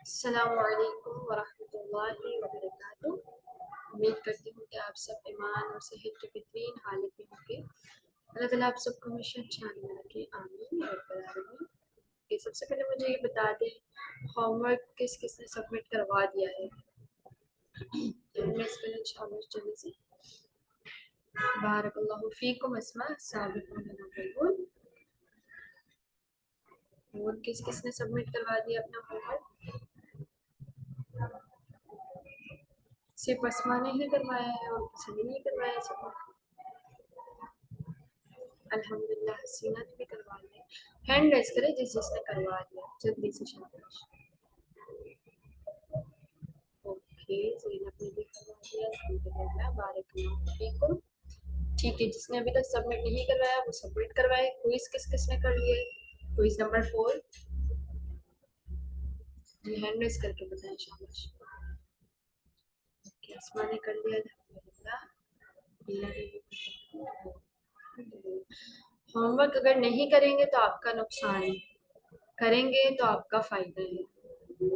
अस्सलामुअलैकुम वरहमतुल्लाहि वबरकातुहू। उम्मीद करती हूँ कि आप सब ईमान और सेहत के बेहतरीन हालत में होंगे। अल्लाह ताला आप सबको हमेशा ख्याल में रखे, आमीन या रब्बल आलमीन। कि सबसे पहले मुझे ये बता दें, होमवर्क किस किसने सबमिट करवा दिया है। मैं इसके लिए इंशाअल्लाह जल्दी से बारकल्लाहु फीकुम अस्मा साबिकुन अव्वलून। और किस किसने सबमिट करवा दिया अपना होमवर्क? सिर्फ अस्मा ने ही करवाया है और किसी ने नहीं करवाया सबमिट। अल्हम्दुलिल्लाह हसीना ने भी करवा लिया। हैंड रेज करें जिसने करवा दिया, जल्दी से शाबाश। ओके, ज़ैनब ने भी करवा दिया, अल्हम्दुलिल्लाह बारकल्लाहु फीकुम। ठीक है, जिसने अभी तक सबमिट नहीं करवाया वो सबमिट करवाए। क्विज किस किसने कर लिया है? क्विज नंबर 4 जी, हैंड रेज करके बताएं शाबाश। ओके, अस्मा ने कर लिया, अल्हम्दुलिल्लाह। होमवर्क अगर नहीं करेंगे तो आपका नुकसान है, करेंगे तो आपका फायदा है।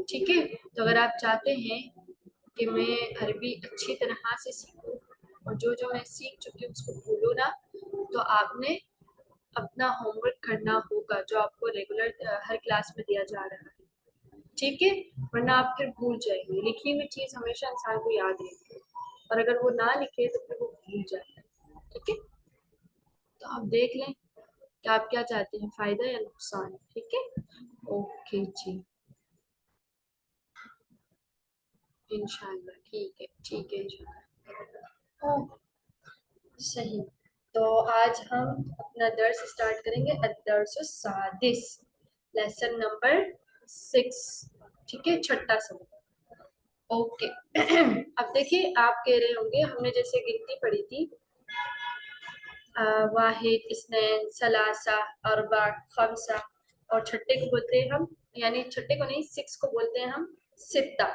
ठीक है, तो अगर आप चाहते हैं कि मैं अरबी अच्छी तरह से सीखूं और जो जो मैं सीख चुकी हूँ उसको भूलूं ना, तो आपने अपना होमवर्क करना होगा जो आपको रेगुलर हर क्लास में दिया जा रहा है। ठीक है, वरना आप फिर भूल जाएंगे। लिखी हुई चीज हमेशा इंसान को याद रहती है, और अगर वो ना लिखे तो फिर वो भूल जाता है। ठीक है, तो आप देख लें कि आप क्या चाहते हैं, फायदा या नुकसान। ठीक है, ओके जी, इंशाल्लाह। ठीक है इंशाल्लाह। सही, तो आज हम अपना दर्स स्टार्ट करेंगे, अद्दर्सुस सादिस, लेसन नंबर 6। ठीक है, छठा सबक। ओके। अब देखिए, आप कह रहे होंगे हमने जैसे गिनती पढ़ी थी, वाहिद, इस्नैन, सलासा, अरबा, खमसा, और छठे को बोलते हैं हम, यानी छठे को नहीं, 6 को बोलते हैं हम सित्ता।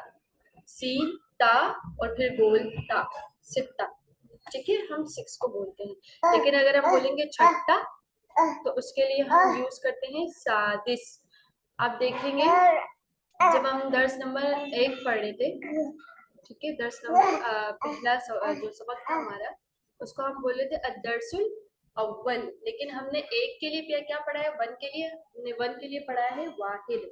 सीन ता और फिर गोल ता, सित्ता। ठीक है, हम 6 को बोलते हैं। लेकिन अगर हम बोलेंगे छठा तो उसके लिए हम यूज करते हैं सादिस। आप देखेंगे जब हम दर्स नंबर 1 पढ़ रहे थे, ठीक है, दर्स नंबर पहला जो सबक था हमारा, उसको हम बोले थे अद्दर्सुल अव्वल। लेकिन हमने एक के लिए क्या पढ़ा है, वन के लिए, हमने वन के लिए पढ़ा है वाहिद।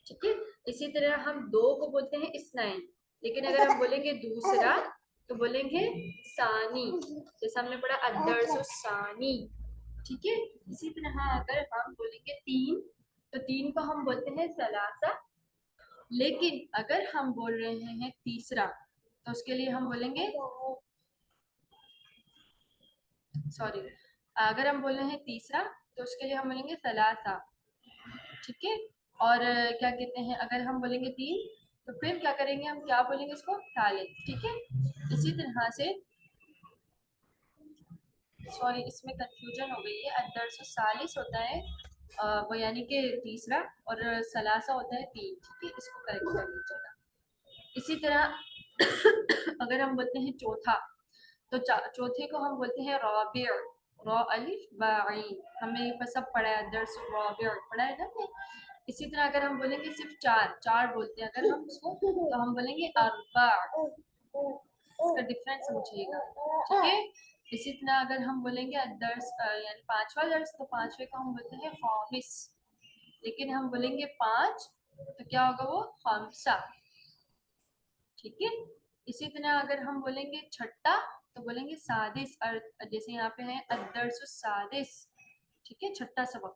ठीक है, इसी तरह हम दो को बोलते हैं इस्नाइन, लेकिन अगर हम बोलेंगे दूसरा तो बोलेंगे सानी, जैसे हमने पढ़ा अद्दर्सु सानी। ठीक है, इसी तरह अगर हम बोलेंगे तीन तो तीन को हम बोलते हैं सलासा। लेकिन अगर हम बोल रहे हैं तीसरा तो उसके लिए हम बोलेंगे, सॉरी, अगर हम बोल रहे हैं तीसरा तो उसके लिए हम बोलेंगे सलासा। ठीक है, और क्या कहते हैं, अगर हम बोलेंगे तीन तो फिर क्या करेंगे, हम क्या बोलेंगे इसको, ताले। ठीक है, इसी तरह से, सॉरी इसमें कंफ्यूजन हो गई है, अदरसो सालिस होता है वो यानी कि तीसरा, और सलासा होता है तीन। ठीक है, इसको करेक्ट कर लीजिएगा। इसी तरह अगर हम बोलते हैं चौथा तो चौथे को हम बोलते हैं रॉबिर, रॉ अलिफ बाइन, हमने ये सब पढ़ा है, दर्स रॉबिर पढ़ा है ना। इसी तरह अगर हम बोलेंगे सिर्फ चार, चार बोलते हैं अगर हम उसको, तो हम बोलेंगे अरबा। इसका डिफरेंस समझिएगा। ठीक है, इसी तरह अगर हम बोलेंगे दर्स यानी पांचवा दर्स, तो पांचवे को हम बोलते हैं खामिस। लेकिन हम बोलेंगे पांच तो क्या होगा वो, खामसा। ठीक है, इसी तरह अगर हम बोलेंगे छठा तो बोलेंगे सादिस, जैसे यहाँ पे है अदरसु सादिस। ठीक है, छठा सबक।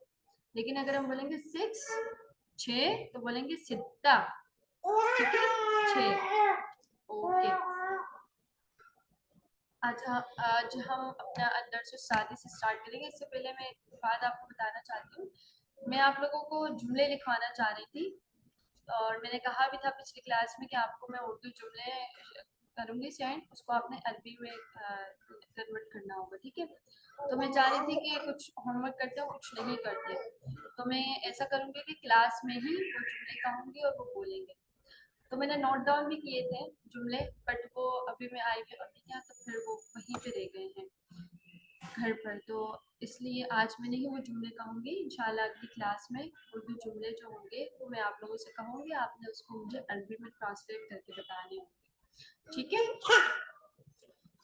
लेकिन अगर हम बोलेंगे सिक्स, छः, तो बोलेंगे सिद्धा। ठीक है, छः। ओके, आज हम अपना अदरसु सादिस से स्टार्ट करेंगे। इससे पहले मैं एक बात आपको बताना चाहती हूँ, मैं आप लोगों को जुमले लिखवाना चाह रही थी, और मैंने कहा भी था पिछली क्लास में कि आपको मैं उर्दू जुमले करूंगी सेंड, उसको आपने अरबी में कन्वर्ट करना होगा। ठीक है, तो मैं चाह रही थी कि कुछ होमवर्क करते हो कुछ नहीं करते, तो मैं ऐसा करूंगी कि क्लास में ही वो जुमले कहूंगी और वो बोलेंगे। तो मैंने नोट डाउन भी किए थे जुमले, बट वो अभी मैं आई भी अभी क्या, तो फिर वो वहीं पे रह गए हैं। घर पर। तो इसलिए आज मैं नहीं वो जुमले कहूँगी, इंशाल्लाह अगली क्लास में उर्दू जुमले जो होंगे वो मैं आप लोगों से कहूँगी, आपने उसको मुझे अरबी में ट्रांसलेट करके बताने होंगे, ठीक है।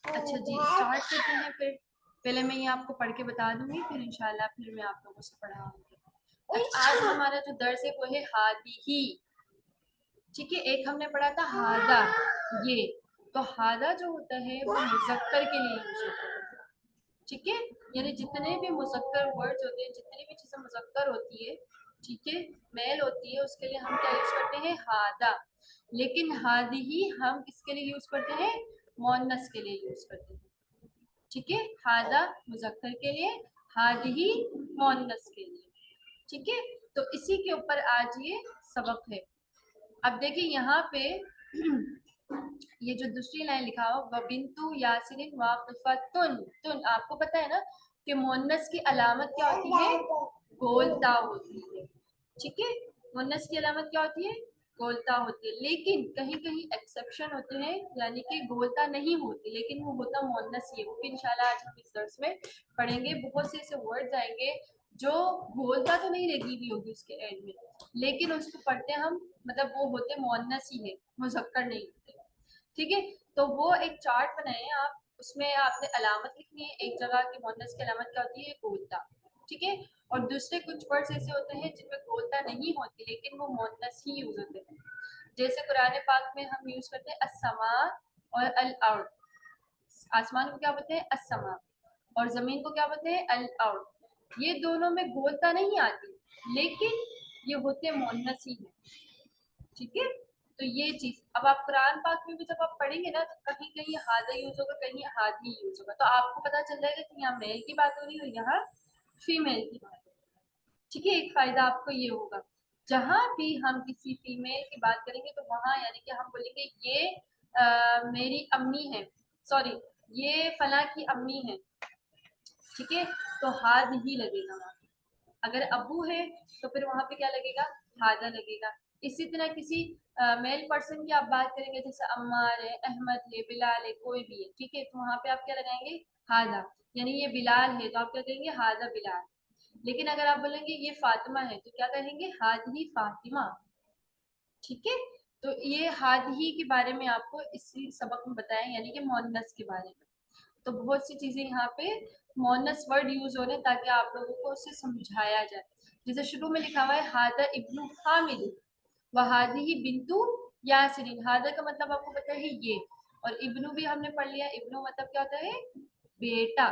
अच्छा जी, स्टार्ट करते हैं फिर। पहले मैं ये आपको पढ़ के बता दूंगी, फिर इंशाल्लाह फिर मैं आप लोगों से पढ़ाऊंगी। आज हमारा जो दर्स है वो है हादी ही, ठीक है। एक हमने पढ़ा था हादा, ये तो हादा जो होता है वो मुजक्कर के लिए यूज होता है, ठीक है। यानी जितने भी मुजक्कर वर्ड्स होते हैं, जितनी भी चीजें मुजक्कर होती है, ठीक है, मेल होती है, उसके लिए हम क्या यूज करते हैं, हादा। लेकिन हादी ही हम किसके लिए यूज करते हैं, मोन्नस के लिए यूज करते हैं, ठीक है। हादा मुजक्कर के लिए, हादी ही मोन्नस के लिए, ठीक है। तो इसी के ऊपर आज ये सबक है। अब देखिए यहाँ पे ये जो दूसरी लाइन लिखा हो, वबिंतु यासिरिन वाकिफतुन, तुन आपको पता है ना कि मोन्नस की अलामत क्या होती है, गोलता होती है, ठीक है। मोन्नस की अलामत क्या होती है, गोलता होती है। लेकिन कहीं कहीं एक्सेप्शन होते हैं, यानी कि गोलता नहीं होती, लेकिन वो होता मोन्नस ही है। वो भी इंशाल्लाह आज हम इस दर्स में पढ़ेंगे। बहुत से ऐसे वर्ड्स आएंगे जो गोलता तो नहीं लगी हुई होगी उसके एंड में, लेकिन उसको पढ़ते हम मतलब वो होते मोन्नस ही है, मुजक्कर नहीं होते, ठीक है। तो वो एक चार्ट बनाए आप, उसमें आपने अलामत लिखनी है एक जगह की, मोन्नस की अलामत क्या होती है, गोलता, ठीक है। और दूसरे कुछ वर्ड्स ऐसे होते हैं जिनमें गोलता नहीं होती लेकिन वो मोन्नस ही यूज होते हैं। जैसे कुरान पाक में हम यूज करते हैं अस्समा और अल अर्द। आसमान को क्या बोलते हैं, अस्समा, और जमीन को क्या बोलते हैं, अल अर्द। ये दोनों में गोलता नहीं आती, लेकिन ये होते मोन्नस ही है, ठीक है। तो ये चीज अब आप कुरान पाक में भी जब आप पढ़ेंगे ना, तो कहीं कहीं हादा यूज होगा, कहीं हादी यूज होगा, तो आपको पता चल जाएगा कि यहाँ मेल की बात हो रही है और यहाँ फीमेल की बात हो रही है, ठीक है। एक फायदा आपको ये होगा, जहां भी हम किसी फीमेल की बात करेंगे तो वहां यानी कि हम बोलेंगे ये मेरी अम्मी है, सॉरी ये फला की अम्मी है, ठीक है। तो हाद ही लगेगा वहां। अगर अबू है तो फिर वहां पे क्या लगेगा, हादा लगेगा। इसी तरह किसी मेल पर्सन की आप बात करेंगे, जैसे अम्मार है, अहमद है, बिलाल है, कोई भी है, ठीक है, तो वहां पे आप क्या लगाएंगे, हादा। यानी ये बिलाल है तो आप क्या कहेंगे, हादा बिलाल। लेकिन अगर आप बोलेंगे ये फातिमा है तो क्या कहेंगे, हाद ही फातिमा, ठीक है। तो ये हाद ही के बारे में आपको इसी सबक में बताया, यानी कि मोन्नस के बारे में। तो बहुत सी चीजें यहाँ पे मोनस वर्ड यूज हो रहे हैं ताकि आप लोगों को उसे समझाया जाए। जैसे शुरू में लिखा हुआ है हादा इब्नु हामिद वहादी ही बिंतु यासरीन। हादा का मतलब आपको पता है ये, और इब्नु भी हमने पढ़ लिया। इब्नु मतलब क्या होता है, बेटा।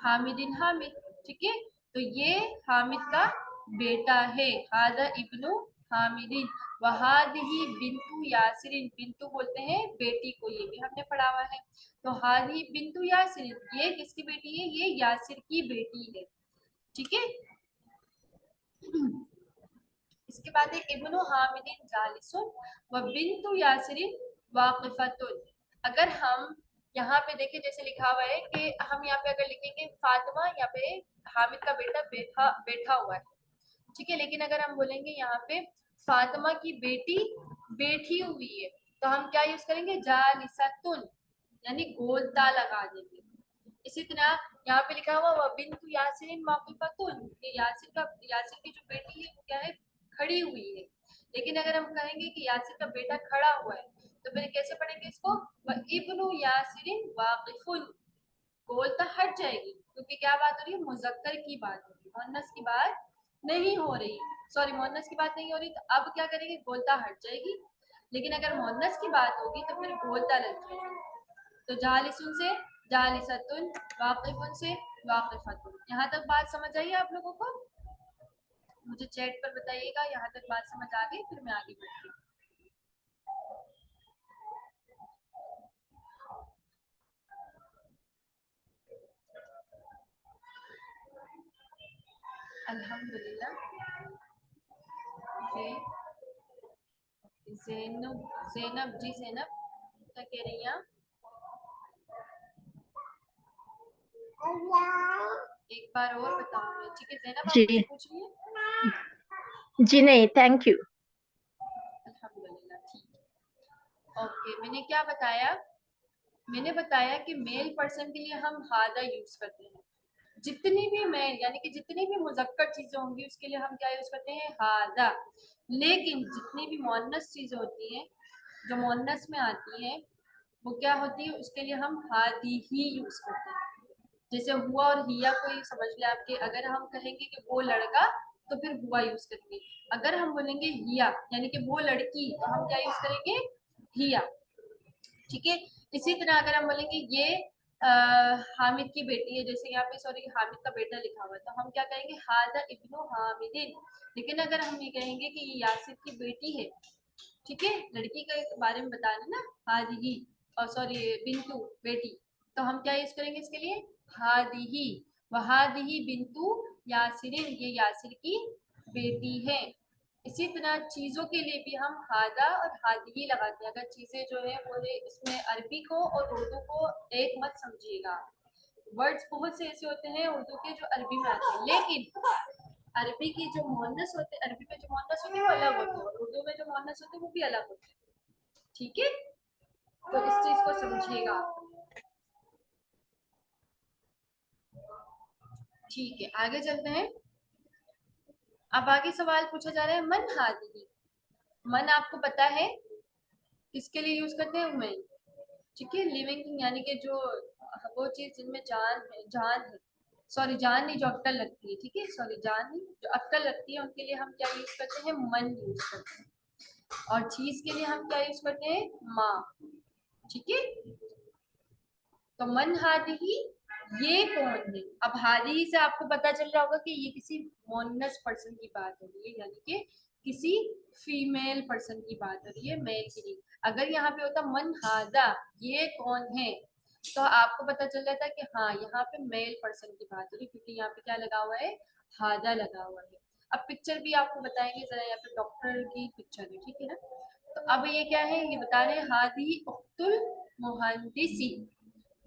हामिदिन हामिद, ठीक है। तो ये हामिद का बेटा है, हादा इब्नु हामिदिन। वहादी बिंतु यासरीन, बिंतु बोलते हैं बेटी को, ये भी हमने पढ़ा हुआ है। तो हादी बिंतु यासरीन, ये किसकी बेटी है, ये यासिर की बेटी है, ठीक है। इसके बाद है इब्नु हामिदिन जालिसुन व बिंतु यासरीन वाकिफतुन। अगर हम यहाँ पे देखें, जैसे लिखा हुआ है कि हम यहाँ पे अगर लिखेंगे फातिमा, यहाँ पे हामिद का बेटा बैठा बैठा हुआ है, ठीक है। लेकिन अगर हम बोलेंगे यहाँ पे फातिमा की बेटी बैठी हुई है, तो हम क्या यूज करेंगे, जालिसतुन, यानी गोलता लगा देंगे। इसी तरह यहाँ पे लिखा हुआ वह बिंतु यासिन मौक़िफ़तुन, ये यासिर का, यासिर की जो बेटी है वो क्या है, खड़ी हुई है। लेकिन अगर हम कहेंगे कि यासिर का बेटा खड़ा हुआ है, तो फिर कैसे पढ़ेंगे इसको, वह इब्नु यासिरिन वाक़िफ़ुन, गोलता हट जाएगी, क्योंकि क्या बात हो रही है, मुजक्कर की बात हो रही है, मुअन्नस की बात नहीं हो रही, सॉरी मुअन्नस की बात नहीं हो रही। तो अब क्या करेंगे, गोलता हट जाएगी। लेकिन अगर मुअन्नस की बात होगी तो फिर गोलता लग जाएगी। तो जालिसुन से जालिसतुन, वाकिफुन से वाकिफतुन। यहाँ तक बात समझ आई आप लोगों को, मुझे चैट पर बताइएगा यहाँ तक बात समझ आ गई, फिर मैं आगे बढ़ती हूँ। अल्हम्दुलिल्लाह। ओके, ज़ैनब, ज़ैनब जी, ज़ैनब क्या कह रही हैं आप, एक बार और बताऊंगी, ठीक है। ज़ैनब आप कुछ जी पूछ रही हैं, जी नहीं, थैंक यू। अल्हम्दुलिल्लाह, ठीक है। ओके, मैंने क्या बताया मैंने बताया कि मेल पर्सन के लिए हम हादा यूज करते हैं। जितनी भी मेल यानी कि जितनी भी मुजक्कर चीजें होंगी उसके लिए हम क्या यूज करते हैं, हादा। लेकिन जितनी भी मुअन्नस चीजें होती हैं जो मुअन्नस में आती हैं वो क्या होती है, उसके लिए हम हादी ही यूज करते हैं। जैसे हुआ और हिया को ही समझ ले आपके, अगर हम कहेंगे कि वो लड़का तो फिर हुआ यूज करेंगे। अगर हम बोलेंगे हिया यानी कि वो लड़की तो हम क्या यूज करेंगे, हिया। ठीक है। इसी तरह अगर हम बोलेंगे ये हामिद की बेटी है, जैसे यहाँ पे सॉरी हामिद का बेटा लिखा हुआ है तो हम क्या कहेंगे, हादा इब्नु हामिदिन। लेकिन अगर हम ये कहेंगे कि ये यासिर की बेटी है, ठीक है, लड़की के बारे में बताना ना, हादिही और सॉरी बिंतु बेटी, तो हम क्या यूज करेंगे इसके लिए, हादिही। वहादिही बिंतु यासिरिन, ये यासिर की बेटी है। इसी तरह चीजों के लिए भी हम हादा और हादिही लगाते हैं। अगर चीजें जो है वो है, इसमें अरबी को और उर्दू को एक मत समझिएगा। वर्ड्स बहुत से ऐसे होते हैं उर्दू के जो अरबी में आते हैं, लेकिन अरबी की जो मुअन्नस होते हैं, अरबी में जो मुअन्नस होते हैं वो अलग होते हैं और उर्दू में जो मुअन्नस होते हैं वो भी अलग होते हैं। ठीक है, तो इस चीज को समझिएगा। ठीक है, आगे चलते हैं। अब आगे सवाल पूछा जा रहा है, मन हादिही। मन आपको पता है किसके लिए यूज करते हैं, मैं, ठीक है, लिविंग थिंग यानी कि जो वो चीज जिनमें जान है, सॉरी जान नहीं, जो अक्कल लगती है, ठीक है, सॉरी जान नहीं, जो अक्कल लगती है उनके लिए हम क्या यूज करते हैं, मन यूज करते हैं। और चीज के लिए हम क्या यूज करते हैं, माँ। ठीक है, तो मन हादिही, ये कौन है। अब हादिही से आपको पता चल रहा होगा कि ये किसी मोनस पर्सन की बात हो रही है, यानी कि किसी फीमेल पर्सन की बात हो रही है, मेल की नहीं। अगर यहाँ पे होता मन हादा, ये कौन है, तो आपको पता चल जाता कि हाँ यहाँ पे मेल पर्सन की बात हो रही है, क्योंकि यहाँ पे क्या लगा हुआ है, हादा लगा हुआ है। अब पिक्चर भी आपको बताएंगे जरा, यहाँ पे डॉक्टर की पिक्चर है, ठीक है ना। तो अब ये क्या है, ये बता रहे हैं हादी उख्तुल मुहंदिसी।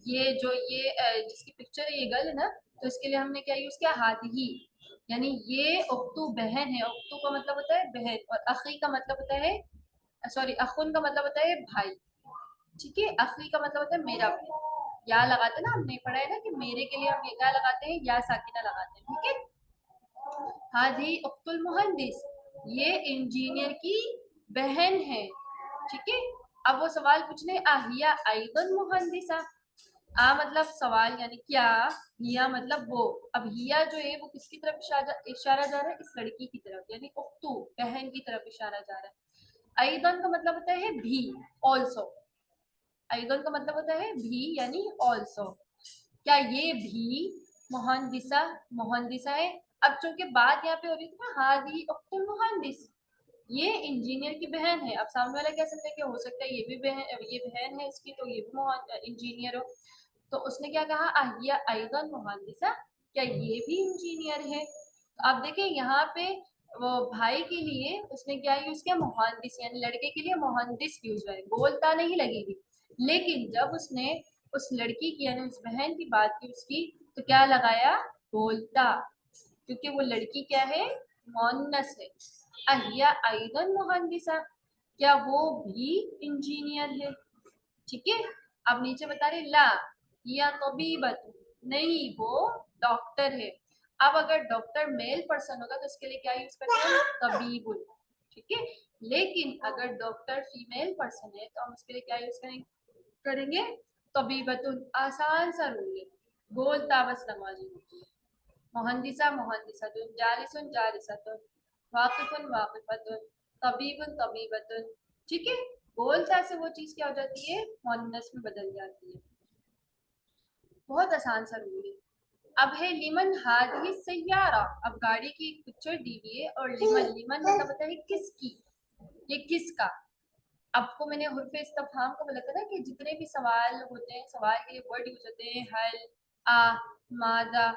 ये जो ये जिसकी पिक्चर है ये गर्ल है ना, तो इसके लिए हमने क्या यूज किया, हादी, यानी ये उख्तु बहन है। उख्तु का मतलब होता है बहन, और अखी का मतलब होता है, सॉरी अखुन का मतलब होता है भाई। ठीक है, अखी का मतलब होता है मेरा भाई। या लगाते ना, हमने पढ़ा है ना कि मेरे के लिए हम ये क्या लगाते हैं, या साकिना लगाते हैं, ठीक है। हादी उख्तुल मुहंदिस, ये इंजीनियर की बहन है, ठीक है। अब वो सवाल पूछने, आहिया आइदन मुहंदिसा। आ मतलब सवाल यानी क्या, हिया मतलब वो। अब हिया जो है वो किसकी तरफ इशारा जा रहा है, इस लड़की की तरफ, यानी उख्तू बहन की तरफ इशारा जा रहा है। आइदन का मतलब होता है भी, ऑल्सो। आइदन का मतलब होता है भी यानी ऑल्सो। क्या ये भी मुहंदिसा, मुहंदिसा है। अब चूंकि बात यहाँ पे हो रही थी ना, हादी उख्तुल मुहंदिस, ये इंजीनियर की बहन है। अब सामने वाला क्या समझे कि हो सकता है ये भी बहन, ये बहन है इसकी तो ये भी इंजीनियर हो। तो उसने क्या कहा, आहिया आइदन मुहंदिसा, क्या ये भी इंजीनियर है। तो आप देखिए यहाँ पे वो भाई के लिए उसने क्या यूज किया, मुहंदिस, यानी लड़के के लिए मुहंदिस यूज है, बोलता नहीं लगेगी। लेकिन जब उसने उस लड़की की यानी उस बहन की बात की उसकी, तो क्या लगाया, बोलता, क्योंकि वो लड़की क्या है, मोन्नस है। अहिया आइदन मुहंदिसा, क्या वो भी इंजीनियर है। ठीक है। अब नीचे बता रहे ला, या तबीबत, नहीं वो डॉक्टर है। अब अगर डॉक्टर मेल पर्सन होगा तो उसके लिए क्या यूज करते हैं, तबीबुल, ठीक है। लेकिन अगर डॉक्टर फीमेल पर्सन है तो हम उसके लिए क्या यूज करेंगे, तबीबतुन। आसान सा रूल है, बोलता बस नमाजी। मुहंदिसा मुहंदिसतुन, जालिसुन जालिसतुन, वाकिफुन वाकिफतुन, तबीबुन तबीबतुन। ठीक है, बोलता से वो चीज क्या हो जाती है, मुअन्नस में बदल जाती है। बहुत आसान सा रूल है। अब है लिमन हादिही सय्यारा। अब गाड़ी की एक पिक्चर दी हुई है और लिमन, लिमन मतलब होता है किसकी, ये किसका। आपको मैंने हुर्फ इस्तिफहाम को बोला था ना कि जितने भी सवाल होते हैं, सवाल के लिए वर्ड यूज होते हैं, हल, आ, मादा,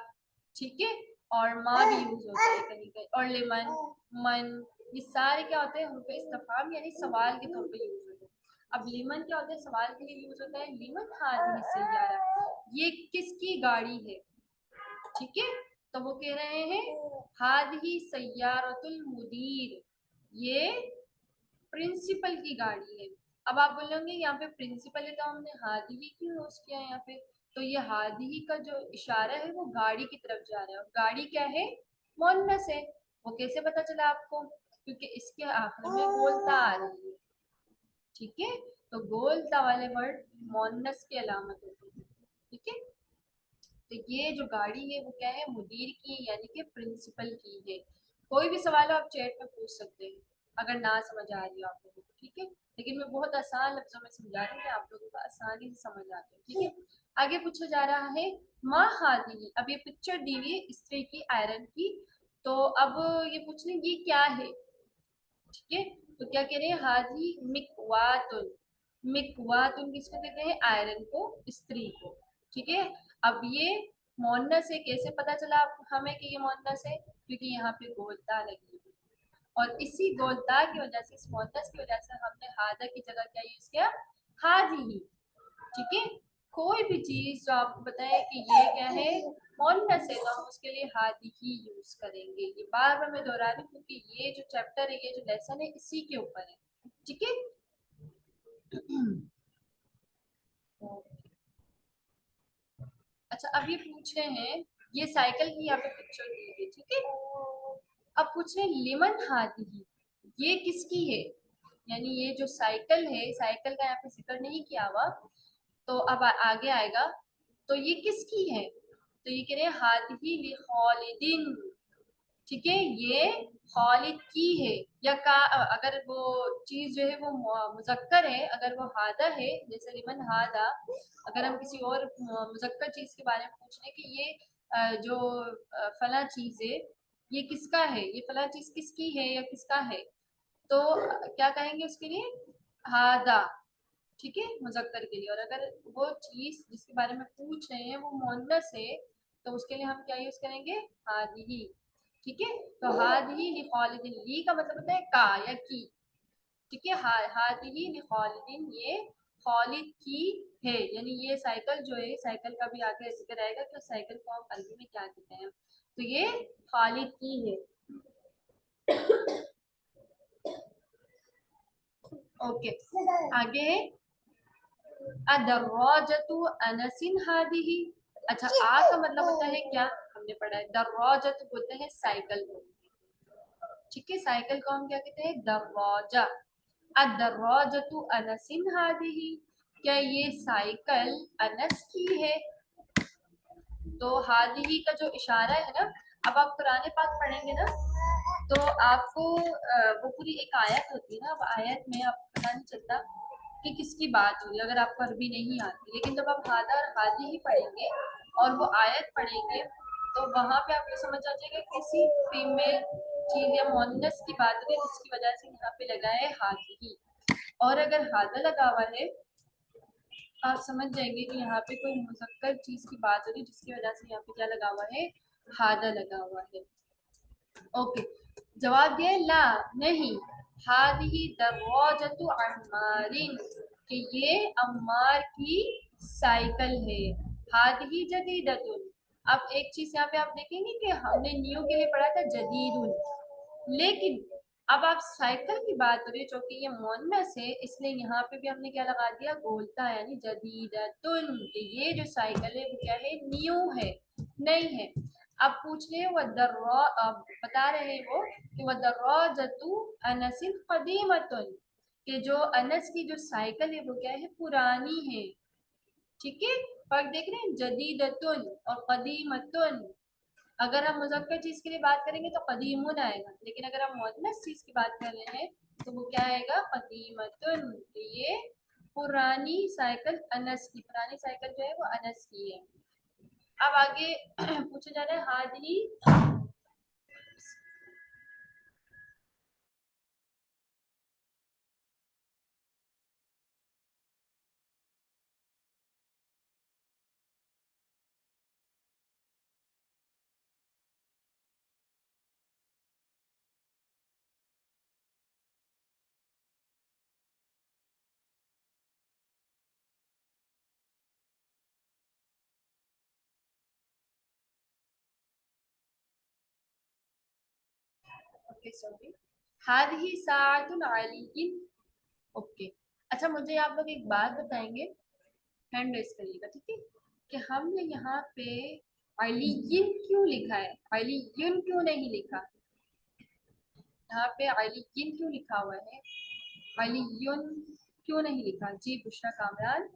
ठीक है, और माँ भी यूज होता है कहीं कहीं, और लेमन, मन, ये सारे क्या होते हैं, हुर्फ इस्तिफहाम यानी सवाल के तौर पे यूज होते हैं। अब लिमन क्या होता है, सवाल के लिए यूज होता है, लिमन हादिही सय्यारा, ये किसकी गाड़ी है, ठीक है। तो वो कह रहे हैं हादिही सय्यारतुल मुदीर, ये प्रिंसिपल की गाड़ी है। अब आप बोलोगे यहाँ पे प्रिंसिपल है तो हमने हादी क्यों यूज किया है यहाँ पे। तो ये हादी का जो इशारा है वो गाड़ी की तरफ जा रहा है, और गाड़ी क्या है, मोन्नस है। वो कैसे पता चला आपको, क्योंकि इसके आखिर में गोलता आ रही है। ठीक है, तो गोलता वाले वर्ड मोन्नस की अलामत होती है। ठीक है, तो ये जो गाड़ी है वो क्या है, मुदीर की यानी कि प्रिंसिपल की है। कोई भी सवाल हो आप चैट में पूछ सकते हैं अगर ना समझ आ रही हो आप लोगों को। ठीक है, लेकिन मैं बहुत आसान लफ्जों में समझा रही हूँ कि आप लोगों को आसानी से समझ आ जाए। ठीक है, आगे पूछा जा रहा है माँ हादी। अब ये पिक्चर दी हुई है स्त्री की, आयरन की। तो अब ये पूछ लें ये क्या है। ठीक है, तो क्या कह रहे हैं, हादी मिकवातुन। मिकवातुन किसको कहते हैं, आयरन को, स्त्री को। ठीक है, अब ये मोन्नस है, कैसे पता चला हमें कि ये मोन्नस है, क्योंकि यहाँ पे गोलता लगी है। और इसी गोलता की वजह से, इस मोन्नस की वजह से हमने हादा की जगह क्या यूज किया, हादी ही। ठीक है, कोई भी चीज जो आपको बताए कि ये क्या है, मोनस है, तो हम उसके लिए हादी ही यूज करेंगे। ये बार बार मैं दोहरा रही हूँ क्योंकि ये जो चैप्टर है, ये जो लेसन है, इसी के ऊपर है। ठीक है, अच्छा अब ये पूछ रहे हैं, ये साइकिल की यहाँ पे पिक्चर दी है। ठीक है, अब पूछ रहे हैं लिमन हादी ही, ये किसकी है। यानी ये जो साइकिल है, साइकिल का यहाँ पे जिक्र नहीं किया हुआ, तो अब आगे आएगा। तो ये किसकी है, तो ये कह रहे हैं हादिही li खालिदिन। ठीक है, ये खालिद की है, या का अगर वो चीज जो है वो मुजक्कर है, अगर वो हादा है, जैसे लिमन हादा, अगर हम किसी और मुजक्कर चीज के बारे में पूछ रहे हैं कि ये जो फला चीज है ये किसका है, ये फला चीज किसकी है या किसका है, तो क्या कहेंगे उसके लिए, हादा। ठीक है, मुजक्कर के लिए। और अगर वो चीज जिसके बारे में पूछ रहे हैं वो मोन्नस है, तो उसके लिए हम क्या यूज करेंगे, हादिही। ठीक है, तो हादिही li खालिदिन, ली का मतलब होता है का या की। ठीक है, हादिही li खालिदिन, ये खालिद की है। यानी ये साइकिल जो है, साइकिल का भी आगे जिक्र आएगा कि साइकिल को हम अरबी में क्या कहते हैं, तो ये खालिद की है। ओके, आगे है अदर्राजतु अनसिन हादिही। अच्छा, आ का मतलब होता है क्या, हमने पढ़ा है, दर्राजतु बोलते हैं साइकिल को। ठीक है, साइकिल को हम क्या कहते हैं, दर्राजा। अदर्राजतु अनसिन हादिही, क्या ये साइकिल अनस की है। तो हादिही का जो इशारा है ना, अब आप कुरान पाक पढ़ेंगे ना, तो आपको वो पूरी एक आयत होती है ना, अब आयत में आपको पता नहीं चलता कि किसकी बात हुई अगर आपको अरबी नहीं आती। लेकिन जब आप हादा और हादी ही पढ़ेंगे और वो आयत पढ़ेंगे, तो वहां पे आपको समझ आ जाएगा किसी फीमेल चीज या मोनस की बात हुई जिसकी वजह से यहाँ पे लगा है हादी ही। और अगर हादा लगा हुआ है, आप समझ जाएंगे कि यहाँ पे कोई मुज़क्कर चीज की बात हो रही है जिसकी वजह से यहाँ पे क्या लगा हुआ है, हादा लगा हुआ है। ओके, जवाब दिया ला, नहीं। हादिही दर्वाजतु अम्मारिन, कि ये अम्मार की साइकिल है। हादिही जदीदतुन। अब एक चीज यहाँ पे आप देखेंगे कि हमने न्यू के लिए पढ़ा था जदीदुन, लेकिन अब आप साइकिल की बात करें जो कि ये मोनस है, इसलिए यहाँ पे भी हमने क्या लगा दिया, गोलता, यानी जदीदतुन, कि ये जो साइकिल है वो क्या है, न्यू है, नहीं है। अब पूछ रहे वो दर्रा, अब बता रहे हैं वो कि वह दर्राजतु अनसिन कदीमतुन, कि जो अनस की जो साइकिल है वो क्या है, पुरानी है। ठीक है, फर्क देख रहे हैं, जदीदतुन और कदीमतुन। अगर हम मुजक्कर चीज के लिए बात करेंगे तो कदीमुन आएगा, लेकिन अगर हम मुअन्नस चीज की बात कर रहे हैं तो वो क्या आएगा, कदीमतुन। तो ये पुरानी साइकिल, अनस की पुरानी साइकिल जो है वो अनस की है। अब आगे पूछा जा रहा है हादी। ओके सॉरी, हादी सातुन अलीयिन। ओके, अच्छा मुझे आप लोग एक बात बताएंगे, हैंड रेस करिएगा ठीक है, कि हमने यहाँ पे आइलियन क्यों लिखा है, आइलियन क्यों नहीं लिखा, यहाँ पे आइलियन क्यों लिखा हुआ है, आइलियन क्यों नहीं लिखा। जी बुशरा कामरान।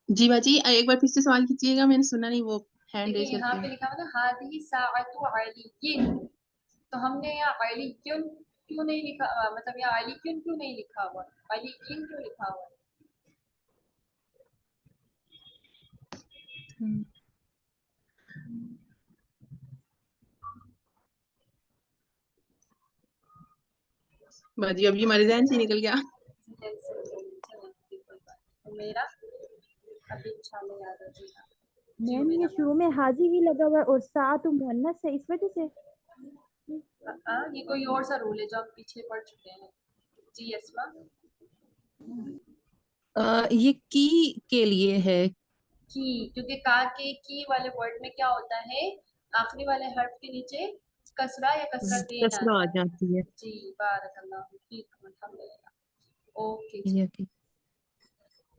जी बाजी, एक बार फिर से सवाल कीजिएगा, मैंने सुना नहीं, वो हैंड देखिए रेस यहाँ करते पे हैं। लिखा हुआ ना हादी साअतु आलियन, तो हमने यहाँ आलियन क्यों नहीं लिखा, मतलब यहाँ आलियन क्यों नहीं लिखा हुआ, आलियन क्यों लिखा हुआ है। बाजी अभी हमारे जहन से निकल गया। तो मेरा अभी इंशाल्लाह याद आ जाएगा। जी मैम ये मेरा शुरू में हाजी ही लगा हुआ है और साथ मुहन्नस है, इस वजह से। ये कोई और सा रूल है जो हम पीछे पढ़ चुके हैं। जी अस्मा। ये की के लिए है। की, क्योंकि का के की वाले वर्ड में क्या होता है, आखिरी वाले हर्फ के नीचे कसरा या कसरतेन कसरा आ आता है। जाती है। जी बारकल्लाह फीकुम, अल्हम्दुलिल्लाह। ओके जी। ये की।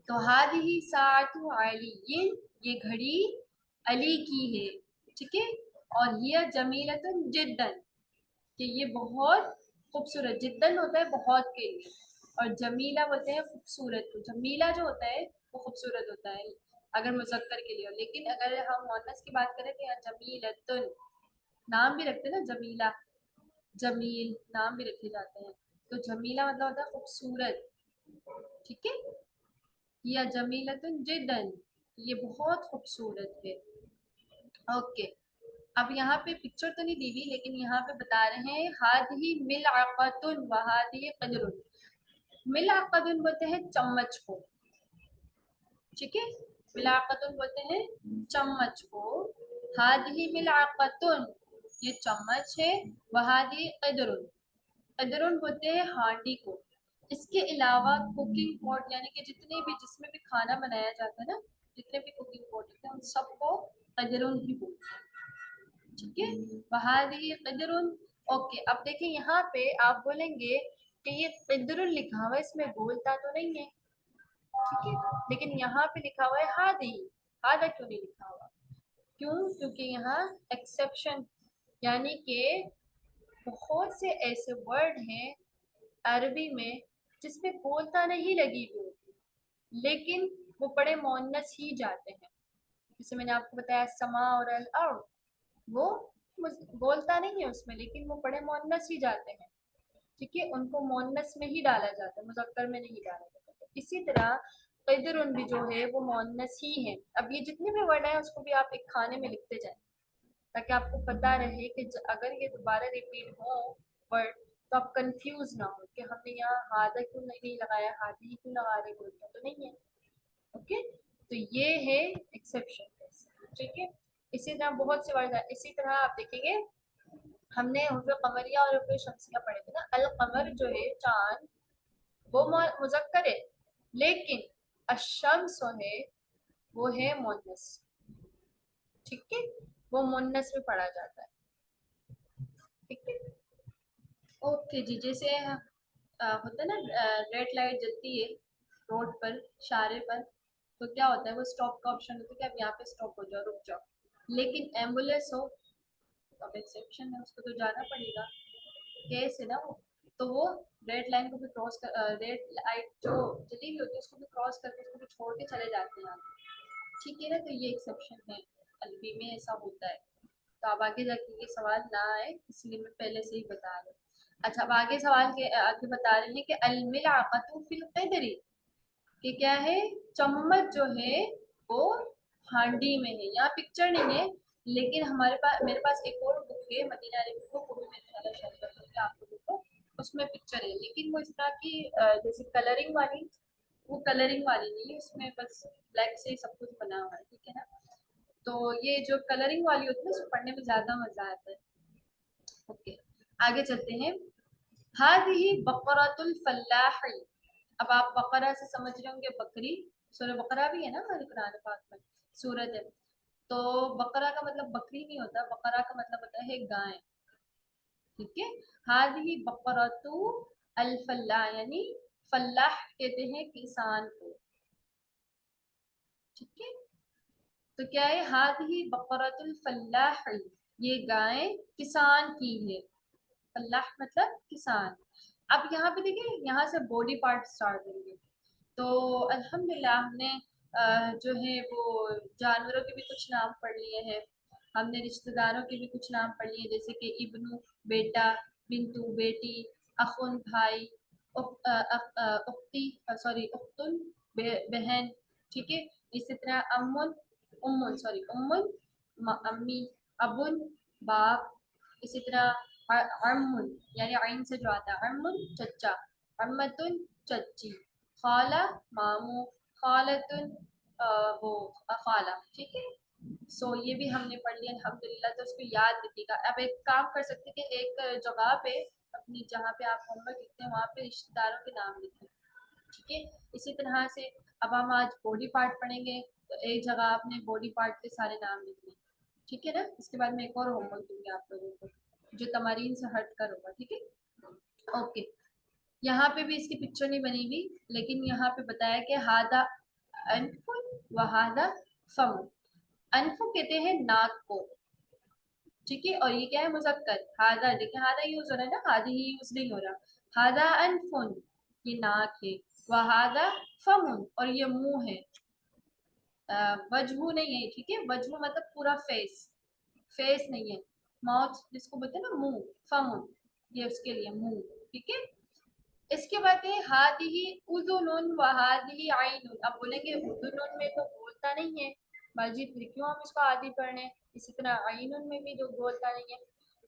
तो हादिही साअतु अलिय्यिन, ये घड़ी अली की है, ठीक है। और ये जमीलतुन जिद्दन, कि ये बहुत खूबसूरत, जिद्दन होता है बहुत के लिए, और जमीला बोलते हैं खूबसूरत को। जमीला जो होता है वो खूबसूरत होता है अगर मुजक्कर के लिए हो, लेकिन अगर हम मुअन्नस की बात करें तो यहाँ जमीलतुन, नाम भी रखते हैं ना, जमीला जमील नाम भी रखे जाते हैं, तो जमीला मतलब होता है खूबसूरत, ठीक है। या जमीलतुन जिद्दन, ये बहुत खूबसूरत है। ओके, अब यहाँ पे पिक्चर तो नहीं दी हुई, लेकिन यहाँ पे बता रहे हैं हादही मिलअक़तुन व हादही क़दरुन। मिलअक़तुन बोलते हैं चम्मच को, ठीक है, मिलअक़तुन बोलते हैं चम्मच को। हादही मिलअक़तुन, ये चम्मच है, व हादही क़दरुन, क़दरुन बोलते हैं हांडी को। इसके अलावा कुकिंग पॉट, यानी कि जितने भी जिसमें भी खाना बनाया जाता है ना, जितने भी कुकिंग पॉट होते हैं उन सबको क़दरुन ही बोलते हैं, ठीक है। वहादी क़दरुन। ओके, अब देखिए यहाँ पे आप बोलेंगे कि ये क़दरुन लिखा हुआ है, इसमें बोलता तो नहीं है, ठीक है, लेकिन यहाँ पे लिखा हुआ है हादी, हादा क्यों नहीं लिखा हुआ, क्यों, क्योंकि यहाँ एक्सेप्शन, यानी कि बहुत से ऐसे वर्ड हैं अरबी में जिसमें बोलता नहीं लगी हुई होती, लेकिन वो बड़े मुअन्नस ही जाते हैं। जैसे मैंने आपको बताया समा और अल अर्द, वो बोलता नहीं है उसमें, लेकिन वो बड़े मुअन्नस ही जाते हैं, ठीक है, उनको मुअन्नस में ही डाला जाता है, मुज़क्कर में नहीं डाला जाता। तो इसी तरह क़दरुन भी जो है वो मुअन्नस ही है। अब ये जितने भी वर्ड हैं उसको भी आप एक खाने में लिखते जाएं, ताकि आपको पता रहे कि अगर ये दोबारा रिपीट हो वर्ड तो आप कंफ्यूज ना हो कि हमने यहाँ हादा क्यों नहीं लगाया, हादी क्यों लगा रहे, बोलता तो नहीं है। ओके, तो ये है एक्सेप्शन, ठीक है। इसी तरह बहुत से वर्ड है। इसी तरह आप देखेंगे हमने हुर्फ़े कमरिया और हुर्फ़े शम्सिया पढ़े थे ना, अल कमर जो है चांद, वो मुज़क्कर है, लेकिन अशम्स है वो है मुअन्नस, ठीक है, वो मुअन्नस में पढ़ा जाता है, ठीक है। ओके जी, जैसे होता है ना, रेड लाइट जलती है रोड पर, इशारे पर, तो क्या होता है, वो स्टॉप का ऑप्शन होता है कि आप यहाँ पे स्टॉप हो जाओ, रुक जाओ, लेकिन एम्बुलेंस हो अब एक्सेप्शन है, उसको तो जाना पड़ेगा, केस है ना वो, तो वो रेड लाइन को भी क्रॉस कर, रेड लाइट जो जली हुई होती है उसको भी क्रॉस करके उसको भी छोड़ के चले जाते हैं आगे, ठीक है ना, तो ये एक्सेप्शन है, अरबी में ऐसा होता है। तो अब आगे जाके ये सवाल ना आए इसलिए मैं पहले से ही बता रही हूँ। अच्छा, अब आगे सवाल के आगे बता रहे हैं कि अलमिलअक़तु फिल क़दरी, कि क्या है, चम्मच जो है वो हांडी में है। यहाँ पिक्चर नहीं है, लेकिन हमारे पास, मेरे पास एक और बुक है मदीना अली बुक, वो भी मैं इंशाल्लाह शेयर कर दूँगी आपको बुक, उसमें पिक्चर है, लेकिन वो इस तरह की जैसे कलरिंग वाली, वो कलरिंग वाली नहीं है, उसमें बस ब्लैक से सब कुछ बना हुआ है, ठीक है ना। तो ये जो कलरिंग वाली होती है उसको पढ़ने में ज्यादा मजा आता है। ओके, आगे चलते हैं। हादिही बकरतुल फल्लाही, अब आप बकरा से समझ रहे होंगे बकरी, सूरह बकरा भी है ना हमारे कुरान पाक में, सूरत है। तो बकरा का मतलब बकरी नहीं होता, बकरा का मतलब होता है गाय, ठीक है। हादिही बकरतु अल फल्लाह, यानी फल्लाह कहते हैं किसान को, ठीक है। तो क्या है, हादिही बकरतुल फल्लाह, ये गाय किसान की है। फल्लाह मतलब किसान। अब यहाँ पे देखिए, यहाँ से बॉडी पार्ट स्टार्ट होंगे। तो अल्हम्दुलिल्लाह हमने जो है वो जानवरों के भी कुछ नाम पढ़ लिए हैं, हमने रिश्तेदारों के भी कुछ नाम पढ़ लिए, जैसे कि इब्नू बेटा, बिंतु बेटी, अखुन भाई, उख्ती सॉरी उख्तुन बहन, ठीक है। इसी तरह अम्मुन उम्मुन सॉरी उम्मुन अम्मी, अबुन बाप, इसी तरह अम्मुन यानी आइन से जो आता है अम्मुन चचा, अम्मतुन चच्ची, खाला मामू, खालतुन वो खाला, ठीक है। सो ये भी हमने पढ़ लिया अल्हम्दुलिल्लाह। तो उसको याद रखिएगा। अब एक काम कर सकते हैं कि एक जगह पे अपनी जहाँ पे आप होमवर्क लिखते हैं वहाँ पे रिश्तेदारों के नाम लिखें, ठीक है। इसी तरह से अब हम आज बॉडी पार्ट पढ़ेंगे, तो एक जगह आपने बॉडी पार्ट के सारे नाम लिखने, ठीक है ना। इसके बाद मैं एक और होमवर्क दूंगी आप लोगों को जो तमारीन से हट कर होगा, ठीक है। ओके, यहाँ पे भी इसकी पिक्चर नहीं बनी हुई, लेकिन यहाँ पे बताया कि हादा अनफुन व हादा फम। अनफु कहते हैं नाक को, ठीक है। और ये क्या है, मुजक्कर। हादा, देखिए हादा यूज हो रहा है ना, हादी ही यूज नहीं हो रहा। हादा अनफुन, ये नाक है। वहादा फमुन, और ये मुंह है। वजहू नहीं है, ठीक है। वजहू मतलब पूरा फेस, फेस नहीं है। माउथ जिसको बोलते हैं ना मुंह, फमुन, ये उसके लिए मुंह, ठीक है। इसके बाद है हादिही उदुनुन व हादिही आइनुन। अब बोलेंगे उदुनुन में तो बोलता नहीं है मस्जिद, फिर क्यों हम इसको आदि पढ़ रहे हैं। इसी तरह आइनुन में भी जो बोलता नहीं है,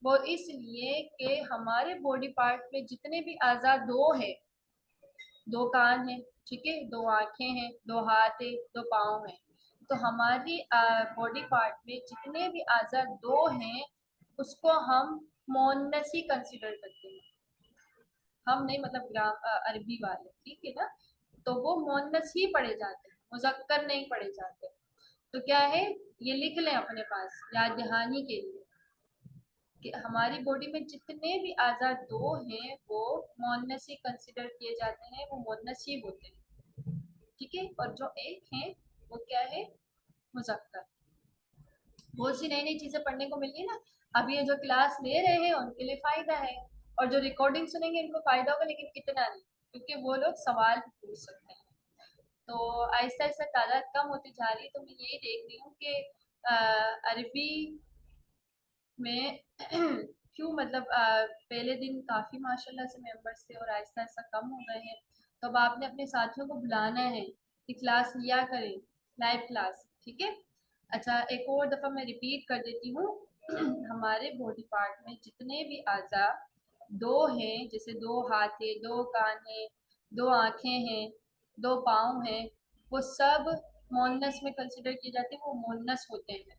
वो इसलिए कि हमारे बॉडी पार्ट में जितने भी आज़ा दो है, दो कान है, ठीक है, दो आंखें हैं, दो हाथ है, दो पाँव है। तो हमारी बॉडी पार्ट में जितने भी आज़ा दो हैं उसको हम मोनसी कंसिडर करते हैं। हम नहीं, मतलब अरबी वाले, ठीक है ना। तो वो मोनस ही पढ़े जाते हैं, मुजक्कर नहीं पढ़े जाते। तो क्या है, ये लिख लें अपने पास याद दहानी के लिए कि हमारी बॉडी में जितने भी आज़ा दो हैं वो मोनस ही कंसिडर किए जाते हैं, वो मोनस ही होते हैं, ठीक है। और जो एक है वो क्या है, मुजक्कर। बहुत सी नई नई चीजें पढ़ने को मिल रही है ना। अब ये जो क्लास ले रहे हैं उनके लिए फायदा है, और जो रिकॉर्डिंग सुनेंगे उनको फायदा होगा, लेकिन इतना नहीं, क्योंकि वो लोग सवाल भी पूछ सकते हैं। तो आहिस्ता आहिस्ता तादाद कम होती जा रही है। तो मैं यही देख रही हूँ कि अरबी में क्यों, मतलब पहले दिन काफ़ी माशाल्लाह से मेंबर्स थे और आहिस्ता आहिस्ता कम हो गए हैं। तो अब आपने अपने साथियों को बुलाना है कि क्लास लिया करें, लाइव क्लास, ठीक है। अच्छा, एक और दफ़ा मैं रिपीट कर देती हूँ हमारे बॉडी पार्ट में जितने भी आज़ा दो हैं, जैसे दो हाथ है, दो कान है, दो आँखें हैं, दो पाँव हैं, वो सब मोनस में कंसिडर किए जाते हैं, वो मोनस होते हैं,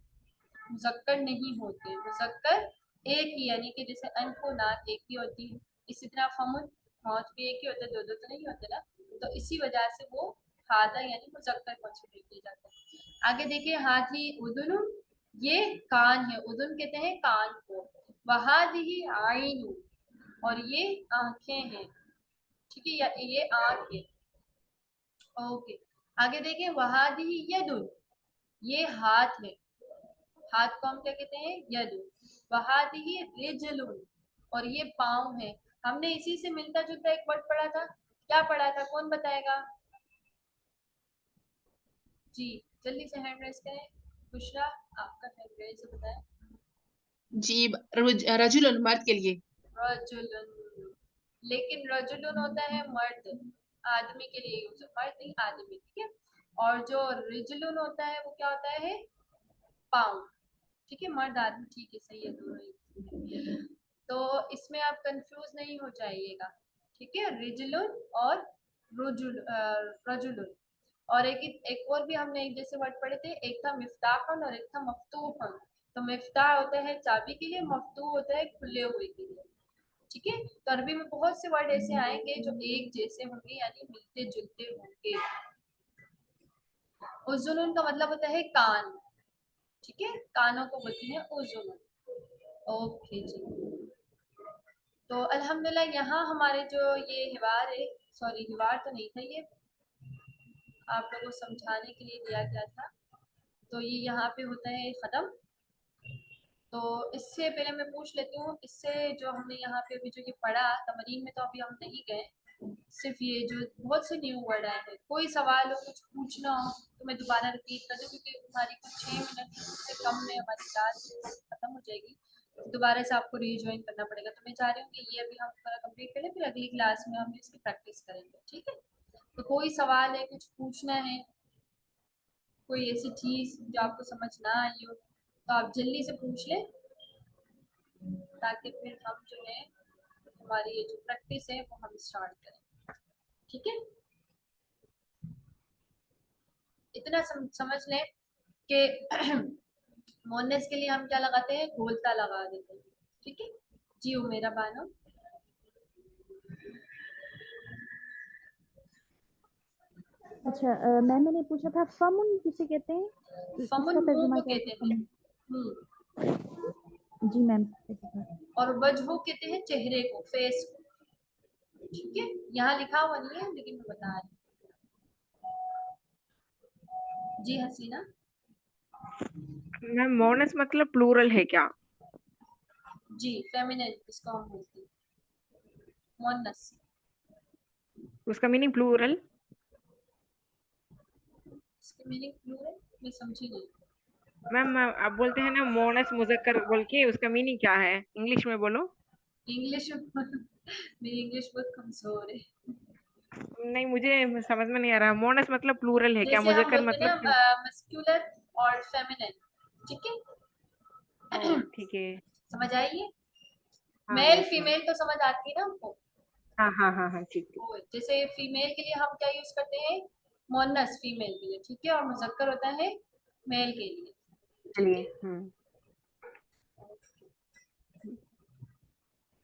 मुजक्कर नहीं होते। मुजक्कर एक ही, यानी कि जैसे अन को नाक एक ही होती है, इसी तरह फमुन मौत भी एक ही होता है, दो दो तो नहीं होते ना। तो इसी वजह से वो हादा यानी मुजक्कर कंसिडर किए जाते हैं। आगे देखिए, हाथी उदुन, ये कान है, उदुन कहते हैं कान को। वहादी आइनु, और ये आंखें हैं, ठीक है, ये आंख है, ओके। आगे देखिए, वहादी यदुन, ये हाथ है, हाथ को हम क्या कहते हैं, यदु। वहादिही रिजलुन, और ये पाँव है। हमने इसी से मिलता जुलता एक वर्ड पढ़ा था, क्या पढ़ा था, कौन बताएगा जी। जल्दी से हैंड रेस करें। बुशरा, आपका हैंड रेस बताएं। जी, रजुल मर्द के लिए। रजुलन, लेकिन रजुलन होता है मर्द, आदमी के लिए यूज, मर्द नहीं आदमी, ठीक है। और जो रिजलुन होता है वो क्या होता है, पाँव, ठीक है। मर्द आदमी, ठीक है, सही है, दोनों ही। तो इसमें आप कंफ्यूज नहीं हो जाइएगा, ठीक है। रिजलुन और रजुलुन। और एक और भी हमने एक जैसे वर्ड पढ़े थे, एक था मिफ्ताहन और एक था मफ्तूहन। तो मिफ्ताह होता है चाबी के लिए, मफ्तूह होता है खुले हुए के लिए, ठीक है। तो अरबी में बहुत से वर्ड ऐसे आएंगे जो एक जैसे होंगे, यानी मिलते जुलते होंगे। उजुनुन का मतलब होता है कान, ठीक है, कानों को बोलते हैं उजुनुन, ओके जी। तो अल्हम्दुलिल्लाह यहाँ हमारे जो ये हिवार है, सॉरी हिवार तो नहीं था, ये आप लोगों को समझाने के लिए दिया गया था, तो ये यहाँ पे होता है ख़त्म। तो इससे पहले मैं पूछ लेती हूँ, इससे जो हमने यहाँ पे अभी जो ये पढ़ा तमरीन में, तो अभी हम नहीं गए, सिर्फ ये जो बहुत से न्यू वर्ड आए हैं, कोई सवाल हो, कुछ पूछना हो तो मैं दोबारा रिपीट कर दूँ, क्योंकि हमारी कुछ 6 मिनट से कम में हमारी क्लास खत्म हो जाएगी, तो दोबारा से आपको रीजॉइन करना पड़ेगा। तो मैं चाह रही हूँ कि ये अभी हम थोड़ा कंप्लीट करें, फिर अगली क्लास में हम इसकी प्रैक्टिस करेंगे, ठीक है। तो कोई सवाल है, कुछ पूछना है, कोई ऐसी चीज़ जो आपको समझ ना आई हो, तो आप जल्दी से पूछ लें, ताकि फिर हम जो है हमारी ये जो प्रैक्टिस है वो हम स्टार्ट करें, ठीक है। इतना समझ लें कि मोनस के लिए हम क्या लगाते हैं, घोलता लगा देते हैं, ठीक है। जी मेरा बानो। अच्छा मैम मैंने पूछा था फमुन किसे कहते हैं? फमुन इसका मुंह तर्जुमा को क्या है कहते हैं, फमुन? मुंह। जी मैम ऐसे था। और वजह कहते हैं चेहरे को, फेस को, ठीक है। यहाँ लिखा हुआ नहीं है लेकिन मैं बता रही हूँ। जी हसीना। मैम मोनस मतलब प्लूरल है क्या? जी फेमिनिन इसको हम बोलते हैं, मोनस। उसका मीनिंग प्लूरल? इसकी मीनिंग प्लूरल मैं समझी नहीं। मैम आप बोलते हैं ना मोनस मुजक्कर बोल के, उसका मीनिंग क्या है? इंग्लिश में बोलो। इंग्लिश मेरी इंग्लिश बहुत कमजोर है। नहीं, मुझे समझ में नहीं आ रहा, मोनस मतलब प्लूरल है क्या, जैसे हम मुजक्कर बोलते हैं मतलब? ना मस्कुलर और फेमिनिन, ठीक है। ओ ठीक है। समझ आई है? हाँ मेल यस मैम। फीमेल तो समझ आती है ना हमको। हाँ हाँ हाँ हाँ ठीक है। वो जैसे फीमेल के लिए हम क्या यूज करते हैं, मोनस फीमेल के लिए, ठीक है, और मुजक्कर होता है मेल के लिए, ठीक चलिए। है।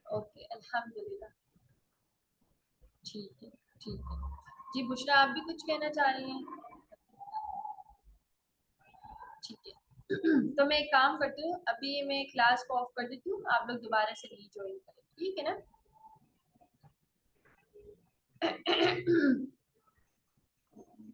ओके अल्हम्दुलिल्लाह, ठीक है ठीक है। जी बुशरा, आप भी कुछ कहना चाह रही हैं? ठीक है। तो मैं एक काम करती हूँ, अभी मैं क्लास को ऑफ कर देती हूँ, आप लोग दोबारा से रीजॉइन करें, ठीक है ना।